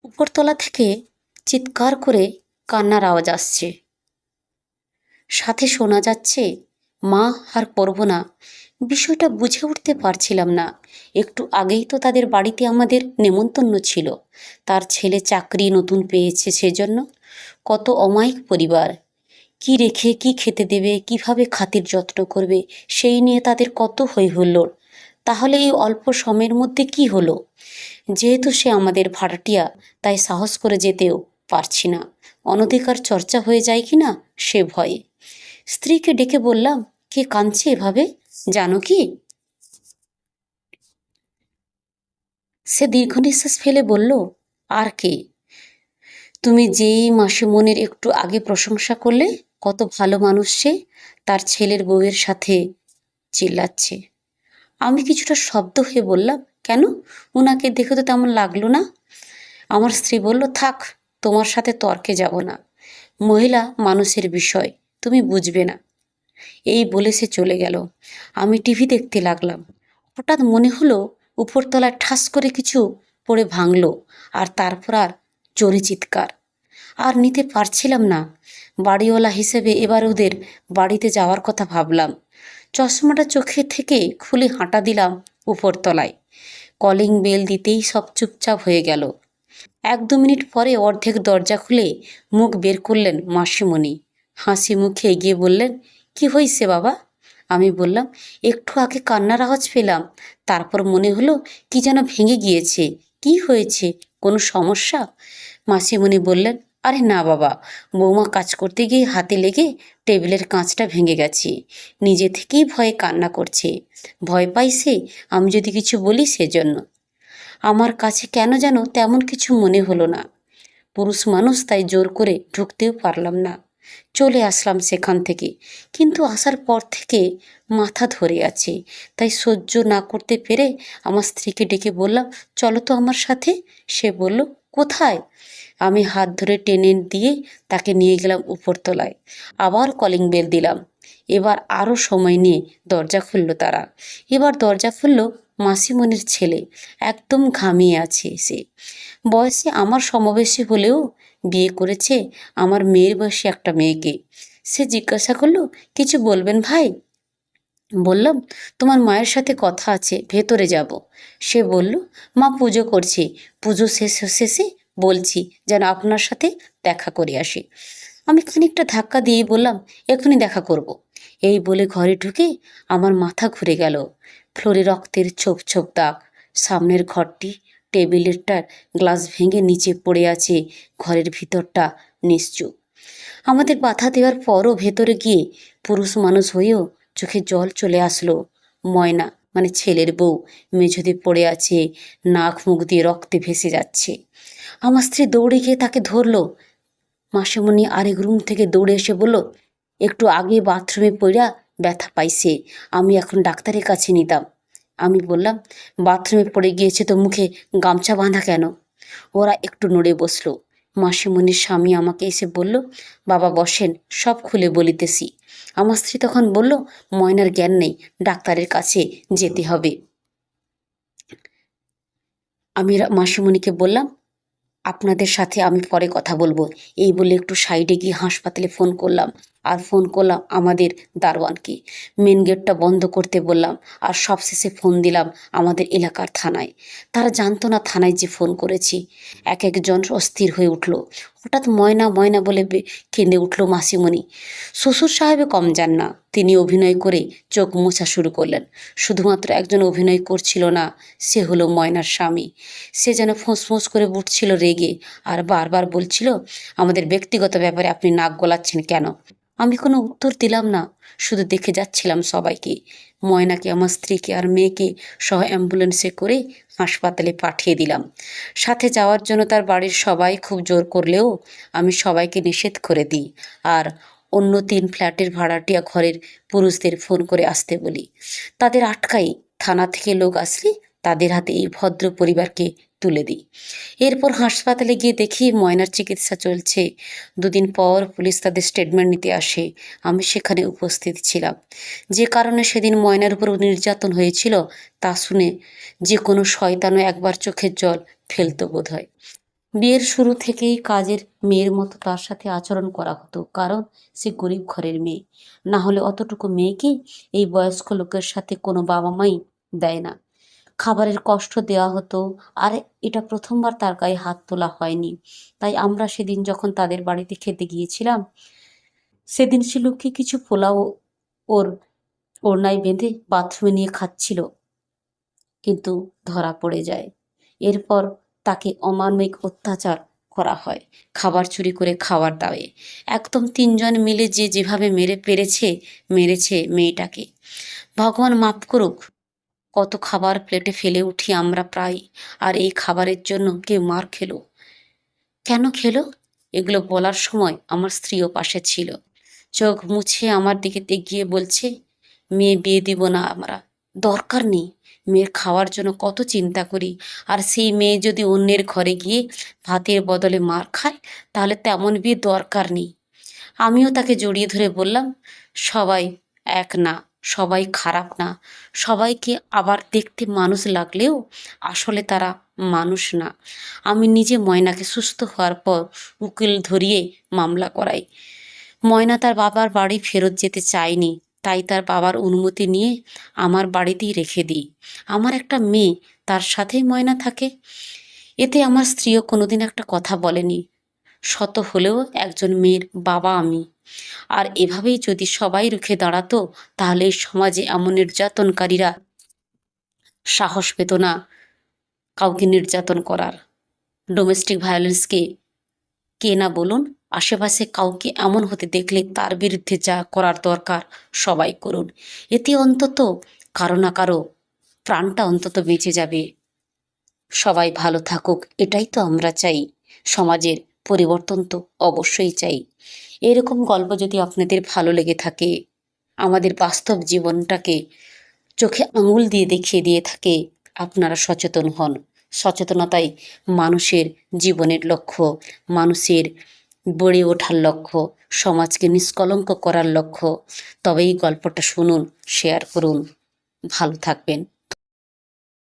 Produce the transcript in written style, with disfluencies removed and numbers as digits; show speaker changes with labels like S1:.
S1: উপরতলা থেকে চিৎকার করে কান্নার আওয়াজ আসছে, সাথে শোনা যাচ্ছে মা আর করব না। বিষয়টা বুঝে উঠতে পারছিলাম না। একটু আগেই তো তাদের বাড়িতে আমাদের নেমন্তন্ন ছিল, তার ছেলে চাকরি নতুন পেয়েছে সেজন্য। কত অমায়িক পরিবার, কি রেখে কি খেতে দেবে, কিভাবে খাতির যত্ন করবে, সেই নিয়ে তাদের কত হই হুল্লোড়। তাহলে এই অল্প সময়ের মধ্যে কি হলো? যেহেতু সে আমাদের ভাড়াটিয়া, তাই সাহস করে যেতেও পারছি না। অনধিকার চর্চা হয়ে যায় কি না সে ভয়ে। স্ত্রীকে ডেকে বললাম, কে কাঁদছে এভাবে, জানো কি? সে দীর্ঘ নিঃশ্বাস ফেলে বলল, আর কে? তুমি যেই মাসিমণির একটু আগে প্রশংসা করলে, কত ভালো মানুষ সে, তার ছেলের বউয়ের সাথে চিল্লাচ্ছে। আমি কিছুটা শব্দ হয়ে বললাম, কেন? ওনাকে দেখে তো তেমন লাগলো না। আমার স্ত্রী বলল, থাক, তোমার সাথে তর্কে যাব না। মহিলা মানুষের বিষয়, তুমি বুঝবে না। এই বলে সে চলে গেল। আমি টিভি দেখতে লাগলাম। হঠাৎ মনে হলো উপরতলায় ঠাস করে কিছু পড়ে ভাঙলো, আর তারপর আর জোরে চিৎকার। আর নিতে পারছিলাম না। বাড়িওয়ালা হিসেবে এবার ওদের বাড়িতে যাওয়ার কথা ভাবলাম। চশমাটা চোখে থেকে খুলে হাঁটা দিলাম উপরতলায়। কলিং বেল দিতেই সব চুপচাপ হয়ে গেল। 1-2 মিনিট পরে অর্ধেক দরজা খুলে মুখ বের করলেন মাসিমণি। হাসি মুখে এগিয়ে বললেন, কি হয়েছে বাবা? আমি বললাম, একটু আগে কান্নার আওয়াজ পেলাম, তারপর মনে হলো কি যেন ভেঙে গিয়েছে। কি হয়েছে, কোনো সমস্যা? মাসিমণি বললেন, আরে না বাবা, বৌমা কাজ করতে গিয়ে হাতে লেগে টেবিলের কাঁচটা ভেঙে গেছে। নিজে থেকেই ভয়ে কান্না করছে। ভয় পাইছে আমি যদি কিছু বলি সেজন্য। আমার কাছে কেন যেন তেমন কিছু মনে হলো না। পুরুষ মানুষ, তাই জোর করে ঢুকতেও পারলাম না। চলে আসলাম সেখান থেকে। কিন্তু আসার পর থেকে মাথা ধরে আছে, তাই সহ্য না করতে পেরে আমার স্ত্রীকে ডেকে বললাম, চলো তো আমার সাথে। সে বলল, কোথায়? আমি হাত ধরে টেনে দিয়ে তাকে নিয়ে গেলাম উপরতলায়। আবার কলিং বেল দিলাম। এবার আরও সময় নিয়ে দরজা খুলল তারা। এবার দরজা খুলল মাসিমণির ছেলে। একদম ঘামিয়ে আছে সে। বয়সে আমার সমবয়সী হলেও বিয়ে করেছে আমার মেয়ের বয়সী একটা মেয়েকে। সে জিজ্ঞাসা করলো, কিছু বলবেন ভাই? বললাম, তোমার মায়ের সাথে কথা আছে, ভেতরে যাব। সে বলল, মা পুজো করছি, পুজো শেষে বলছি, যেন আপনার সাথে দেখা করে আসি। আমি খানিকটা ধাক্কা দিয়ে বললাম, এখনই দেখা করব। এই বলে ঘরে ঢুকে আমার মাথা ঘুরে গেল। ফ্লোরে রক্তের ছোপ ছোপ দাগ। সামনের ঘরটি, টেবিলেরটার গ্লাস ভেঙে নিচে পড়ে আছে। ঘরের ভিতরটা নিশ্চুপ। আমাদের বাধা দেওয়ার পরও ভেতরে গিয়ে পুরুষ মানুষ হয়েও চোখে জল চলে আসলো। ময়না, মানে ছেলের বউ, মেঝেতে পড়ে আছে, নাক মুখ দিয়ে রক্তে ভেসে যাচ্ছে। আমার স্ত্রী দৌড়ে গিয়ে তাকে ধরলো। মাসিমণি আরেক রুম থেকে দৌড়ে এসে বলল, একটু আগে বাথরুমে পড়া ব্যথা পাইছে, আমি এখন ডাক্তারের কাছে নিতাম। আমি বললাম, বাথরুমে পড়ে গিয়েছে তো মুখে গামছা বাঁধা কেন? ওরা একটু নড়ে বসলো। মাসিমণির স্বামী আমাকে এসে বলল, বাবা বসেন, সব খুলে বলিতেছি। আমার স্ত্রী তখন বলল, ময়নার জ্ঞান নেই, ডাক্তারের কাছে যেতে হবে। আমি মাসিমণিকে বললাম, আপনাদের সাথে আমি পরে কথা বলবো। এই বলে একটু সাইডে গিয়ে হাসপাতালে ফোন করলাম। আর ফোন করলাম আমাদের দারোয়ানকে। মেন গেটটা বন্ধ করতে বললাম। আর সবশেষে ফোন দিলাম আমাদের এলাকার থানায়। তারা জানতো না থানায় যে ফোন করেছি। এক একজন অস্থির হয়ে উঠল। হঠাৎ ময়না ময়না বলে কেঁদে উঠল মাসিমণি। শ্বশুর সাহেবে কম যান না, তিনি অভিনয় করে চোখ মোছা শুরু করলেন। শুধুমাত্র একজন অভিনয় করছিল না, সে হলো ময়নার স্বামী। সে যেন ফোঁস করে উঠছিল রেগে, আর বারবার বলছিল, আমাদের ব্যক্তিগত ব্যাপারে আপনি নাক গলাচ্ছেন কেন? আমি কোনো উত্তর দিলাম না, শুধু দেখে যাচ্ছিলাম সবাইকে। ময়নাকে, আমার স্ত্রীকে আর মেয়েকে সহ অ্যাম্বুলেন্সে করে হাসপাতালে পাঠিয়ে দিলাম। সাথে যাওয়ার জন্য তার বাড়ির সবাই খুব জোর করলেও আমি সবাইকে নিষেধ করে দিই। আর অন্য 3 ফ্ল্যাটের ভাড়াটিয়া ঘরের পুরুষদের ফোন করে আসতে বলি। তাদের আটকাই। থানা থেকে লোক আসলে তাদের হাতে এই ভদ্র পরিবারকে তুলে দিই। এরপর হাসপাতালে গিয়ে দেখি ময়নার চিকিৎসা চলছে। 2 দিন পর পুলিশ তাদের স্টেটমেন্ট নিতে আসে। আমি সেখানে উপস্থিত ছিলাম। যে কারণে সেদিন ময়নার উপর নির্যাতন হয়েছিল তা শুনে যে কোনো শয়তানও একবার চোখের জল ফেলতো বোধহয়। বিয়ের শুরু থেকেই কাজের মেয়ের মতো তার সাথে আচরণ করা হতো, কারণ সে গরিব ঘরের মেয়ে। না হলে অতটুকু মেয়েকে এই বয়স্ক লোকের সাথে কোনো বাবা মাই দেয় না। খাবারের কষ্ট দেওয়া হতো, আর এটা প্রথমবার তার গায়ে হাত তোলা হয়নি। তাই আমরা সেদিন যখন তাদের বাড়িতে খেতে গিয়েছিলাম, সেদিন সে লক্ষ্মী কিছু পোলাও ওর ওড়নায় বেঁধে বাথরুমে নিয়ে খাচ্ছিল, কিন্তু ধরা পড়ে যায়। এরপর তাকে অমানবিক অত্যাচার করা হয়, খাবার চুরি করে খাওয়ার দায়ে। একদম তিনজন মিলে যে যেভাবে মেরেছে মেয়েটাকে। ভগবান মাফ করুক। কত খাবার প্লেটে ফেলে উঠি আমরা প্রায়, আর এই খাবারের জন্য কেউ মার খেলো। কেন খেলো এগুলো বলার সময় আমার স্ত্রীও পাশে ছিল। চোখ মুছে আমার দিকে এগিয়ে বলছে, মেয়ে বিয়ে দিব না আমরা, দরকার নেই। মেয়ের খাওয়ার জন্য কত চিন্তা করি, আর সেই মেয়ে যদি অন্যের ঘরে গিয়ে ভাতের বদলে মার খায়, তাহলে তেমন বিয়ে দরকার নেই। আমিও তাকে জড়িয়ে ধরে বললাম, সবাই এক না, সবাই খারাপ না। সবাইকে আবার দেখতে মানুষ লাগলেও আসলে তারা মানুষ না। আমি নিজে ময়নাকে সুস্থ হওয়ার পর উকিল ধরিয়ে মামলা করাই। ময়না তার বাবার বাড়ি ফেরত যেতে চায়নি, তাই তার বাবার অনুমতি নিয়ে আমার বাড়িতেই রেখে দিই। আমার একটা মেয়ে, তার সাথেই ময়না থাকে। এতে আমার স্ত্রীও কোনোদিন একটা কথা বলেনি। শত হলেও একজন মেয়ের বাবা আমি। আর এভাবেই যদি সবাই রুখে দাঁড়াতো, তাহলে এই সমাজে এমন নির্যাতনকারীরা সাহস পেত না কাউকে নির্যাতন করার। ডোমেস্টিক ভায়োলেন্সকে কে না বলুন, আশেপাশে কাউকে এমন হতে দেখলে তার বিরুদ্ধে যা করার দরকার সবাই করুন। এতে অন্তত কারো না কারো প্রাণটা অন্তত বেঁচে যাবে। সবাই ভালো থাকুক, এটাই তো আমরা চাই। সমাজের পরিবর্তন তো অবশ্যই চাই। এরকম গল্প যদি আপনাদের ভালো লেগে থাকে, আমাদের বাস্তব জীবনটাকে চোখে আঙুল দিয়ে দেখিয়ে দিয়ে থাকে, আপনারা সচেতন হন। সচেতনতাই মানুষের জীবনের লক্ষ্য, মানুষের বেড়ে ওঠার লক্ষ্য, সমাজকে নিষ্কলঙ্ক করার লক্ষ্য। তবে এই গল্পটা শুনুন, শেয়ার করুন। ভালো থাকবেন।